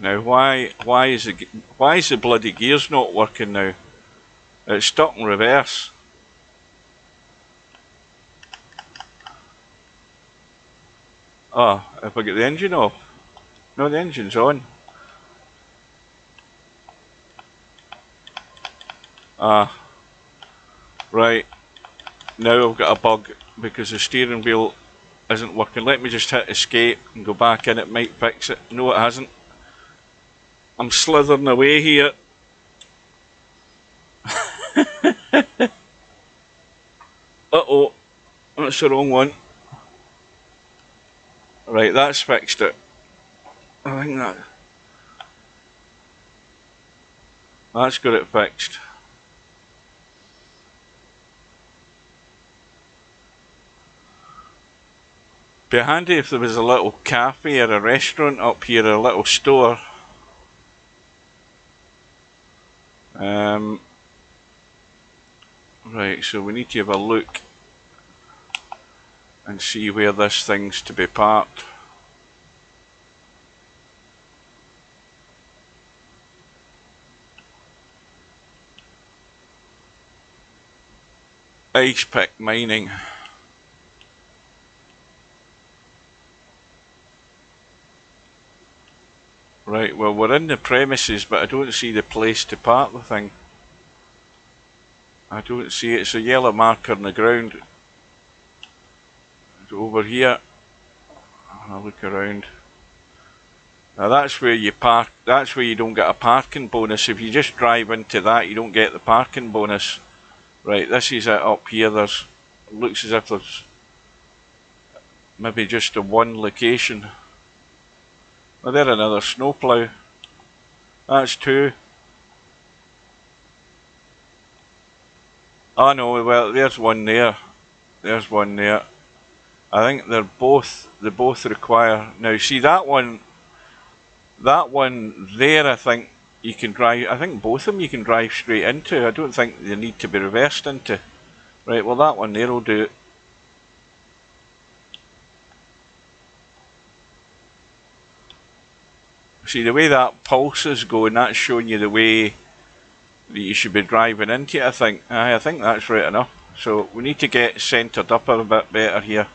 A: Now, why is the bloody gears not working now? It's stuck in reverse. Oh, if I get the engine off. No, the engine's on. Right. Now I've got a bug because the steering wheel isn't working. Let me just hit escape and go back in, it might fix it. No, it hasn't. I'm slithering away here. Uh-oh, that's the wrong one. Right, that's fixed it. I think that's got it fixed. Be handy if there was a little cafe or a restaurant up here, a little store. Right, so we need to have a look and see where this thing's to be parked. Ice pick mining. Right, well we're in the premises, but I don't see the place to park the thing. I don't see it. It's a yellow marker on the ground. It's over here. I'll look around. Now that's where you park. That's where you don't get a parking bonus. If you just drive into that, you don't get the parking bonus. Right, this is it up here. There's, looks as if there's maybe just a one location. Oh, there's another snowplow. That's two. Oh no, well there's one there. There's one there. I think they both require. Now see that one there, I think you can drive. I think both of them you can drive straight into. I don't think they need to be reversed into. Right, well that one there will do it. See the way that pulse is going, that's showing you the way that you should be driving into it, I think. I think that's right enough. So we need to get centred up a bit better here.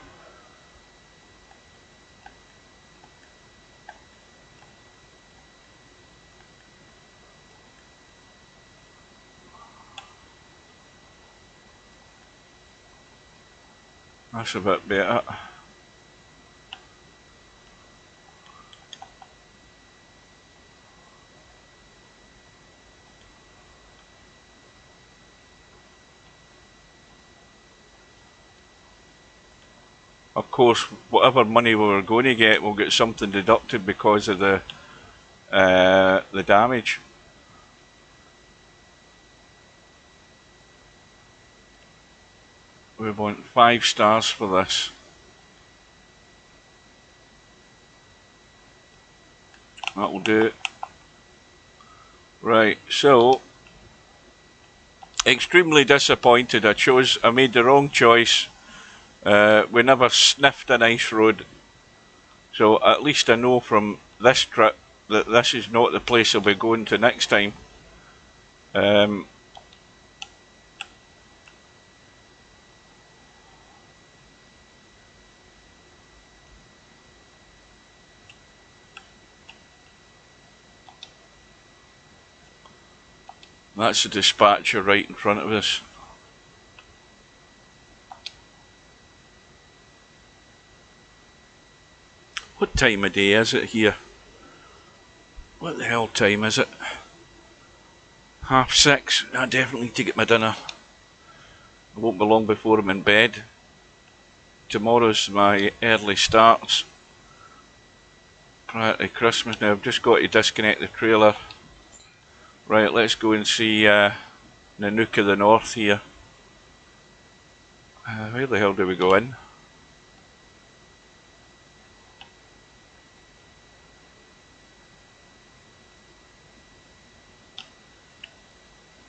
A: That's a bit better. Of course, whatever money we were going to get, we'll get something deducted because of the damage. We want 5 stars for this. That will do it. Right, so extremely disappointed. I made the wrong choice. We never sniffed an ice road, so at least I know from this trip that this is not the place I'll be going to next time. That's the dispatcher right in front of us. What time of day is it here? What the hell time is it? 6:30. I definitely need to get my dinner. I won't be long before I'm in bed. Tomorrow's my early starts prior to Christmas. Now I've just got to disconnect the trailer. Right, let's go and see Nanook of the North here. Where the hell do we go in?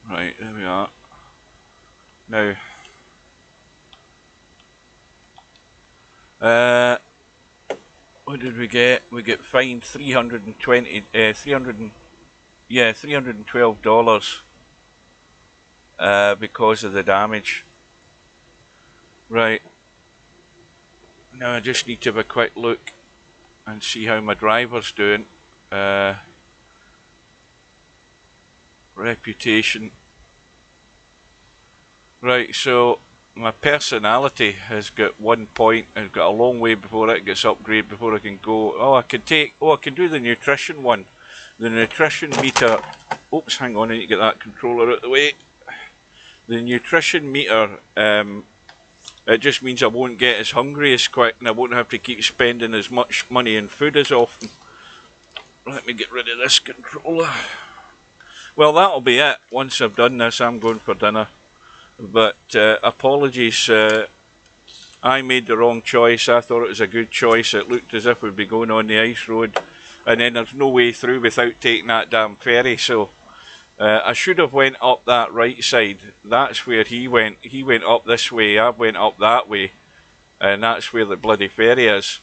A: Right, there we are. Now, what did we get? We get fined $312 because of the damage. Right. Now I just need to have a quick look and see how my driver's doing. Reputation. Right, so my personality has got 1 point. I've got a long way before it gets upgraded before I can go. I can do the nutrition one. The nutrition meter. Oops, hang on, I need to get that controller out of the way. The nutrition meter, it just means I won't get as hungry as quick and I won't have to keep spending as much money in food as often. Let me get rid of this controller. Well, that'll be it. Once I've done this, I'm going for dinner. But apologies, I made the wrong choice. I thought it was a good choice. It looked as if we'd be going on the ice road, and then there's no way through without taking that damn ferry. So I should have went up that right side. That's where he went. He went up this way. I went up that way, and that's where the bloody ferry is.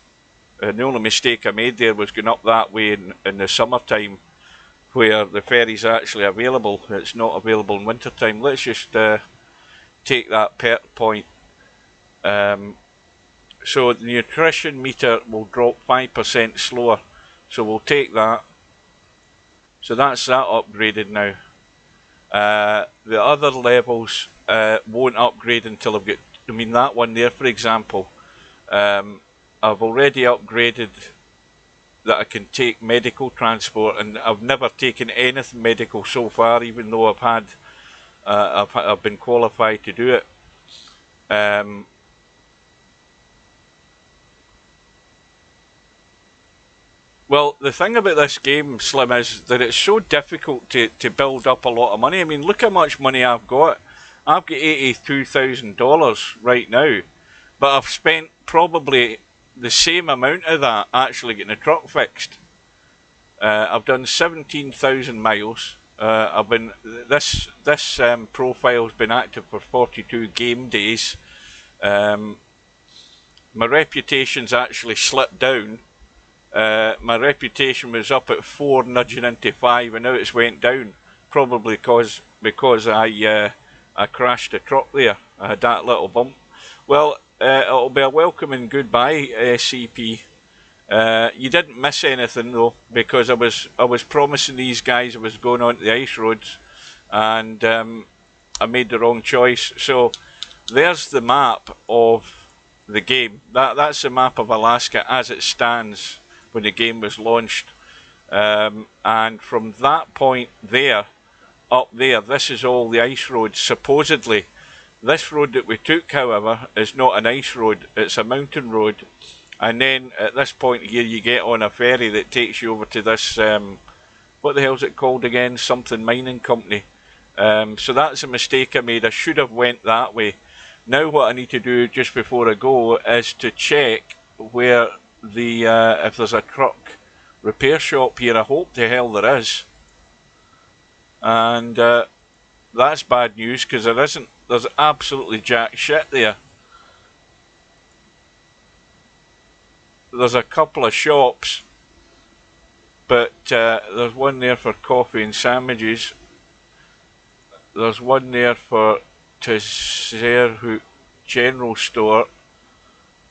A: And the only mistake I made there was going up that way in the summertime, where the ferry's actually available. It's not available in winter time. Let's just take that perk point. So the nutrition meter will drop 5% slower. So we'll take that. So that's that upgraded now. The other levels won't upgrade until I've got, I mean that one there for example, I've already upgraded that I can take medical transport, and I've never taken anything medical so far, even though I've been qualified to do it. Well, the thing about this game, Slim, is that it's so difficult to build up a lot of money. I mean, look how much money I've got. I've got $82,000 right now, but I've spent probably the same amount of that actually getting the truck fixed. I've done 17,000 miles. I've been this profile's been active for 42 game days. My reputation's actually slipped down. My reputation was up at 4, nudging into 5, and now it's went down. Probably because I crashed a truck there. I had that little bump. Well, it'll be a welcoming goodbye, CP. You didn't miss anything though, because I was promising these guys I was going on to the ice roads, and I made the wrong choice. So there's the map of the game. That's the map of Alaska as it stands when the game was launched, and from that point there, up there, this is all the ice roads supposedly. This road that we took, however, is not an ice road, it's a mountain road. And then at this point here you get on a ferry that takes you over to this, what the hell's it called again, something mining company. So that's a mistake I made. I should have went that way. Now what I need to do just before I go is to check where the if there's a truck repair shop here. I hope the hell there is. And that's bad news, because there isn't. There's absolutely jack shit there. There's a couple of shops, but there's one there for coffee and sandwiches. There's one there for Tizerhout General Store.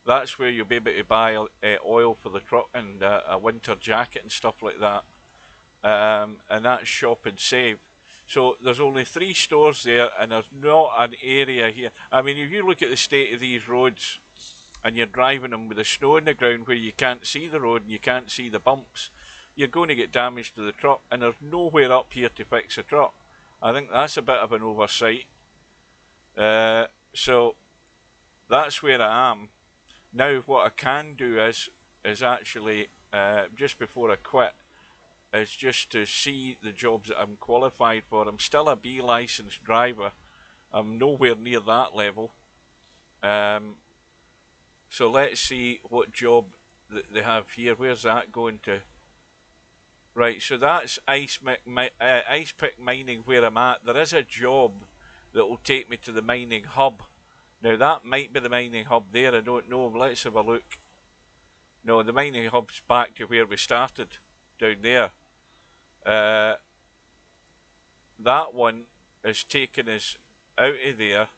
A: That's where you'll be able to buy oil for the truck and a winter jacket and stuff like that. And that's Shop and Save. So there's only 3 stores there, and there's not an area here. I mean, if you look at the state of these roads, and you're driving them with the snow on the ground where you can't see the road and you can't see the bumps, you're going to get damage to the truck, and there's nowhere up here to fix a truck. I think that's a bit of an oversight. So that's where I am. Now what I can do is actually, just before I quit, is just to see the jobs that I'm qualified for. I'm still a B licensed driver. I'm nowhere near that level. So let's see what job that they have here. Where's that going to? Right, so that's ice pick mining where I'm at. There is a job that will take me to the mining hub. Now that might be the mining hub there, I don't know. Let's have a look. No, the mining hub's back to where we started, down there. That one is taking us out of there,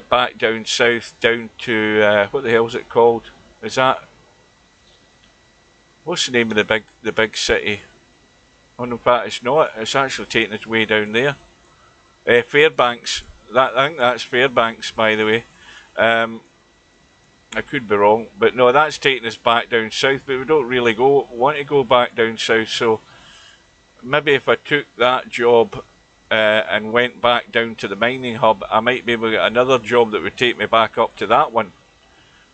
A: back down south, down to what the hell is it called? Is that, what's the name of the big city? Oh, in fact, it's not. It's actually taking us way down there. Fairbanks. I think that's Fairbanks, by the way. I could be wrong, but no, that's taking us back down south. But we don't really want to go back down south. So maybe if I took that job and went back down to the mining hub, I might be able to get another job that would take me back up to that one,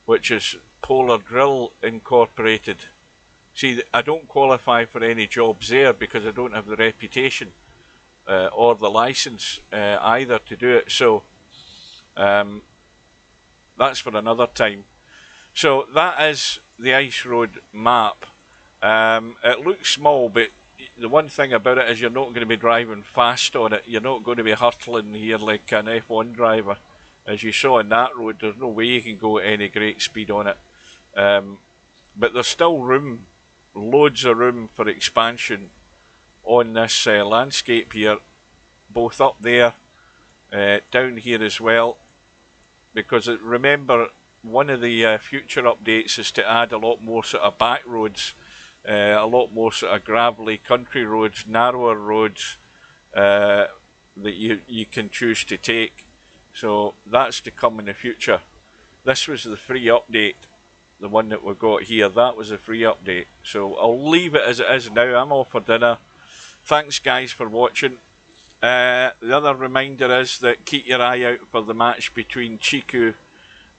A: which is Polar Grill Incorporated. See, I don't qualify for any jobs there because I don't have the reputation or the license either to do it. So that's for another time. So that is the ice road map. It looks small, but the one thing about it is you're not going to be driving fast on it. You're not going to be hurtling here like an F1 driver. As you saw on that road, there's no way you can go at any great speed on it. But there's still room, loads of room for expansion on this landscape here, both up there down here as well, because remember, one of the future updates is to add a lot more sort of back roads, a lot more sort of gravelly country roads, narrower roads that you can choose to take. So that's to come in the future. This was the free update, the one that we got here. That was a free update. So I'll leave it as it is now. I'm off for dinner. Thanks guys for watching. The other reminder is that keep your eye out for the match between Chiku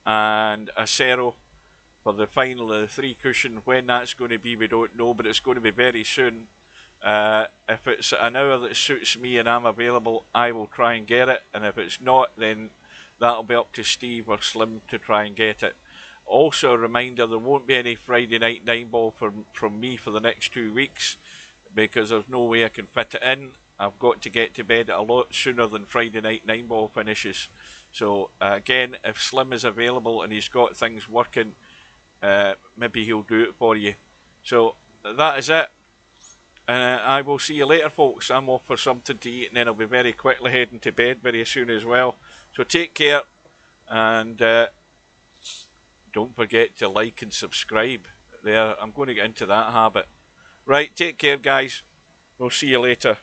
A: and Acero for the final of the 3 cushion. When that's going to be, we don't know, but it's going to be very soon. If it's an hour that suits me and I'm available, I will try and get it, and if it's not, then that'll be up to Steve or Slim to try and get it. Also a reminder, there won't be any Friday night 9-ball from me for the next 2 weeks, because there's no way I can fit it in. I've got to get to bed a lot sooner than Friday night 9-ball finishes. So again, if Slim is available and he's got things working, maybe he'll do it for you. So that is it. I will see you later, folks. I'm off for something to eat, and then I'll be very quickly heading to bed very soon as well. So take care, and don't forget to like and subscribe. There, I'm going to get into that habit. Right, take care, guys. We'll see you later.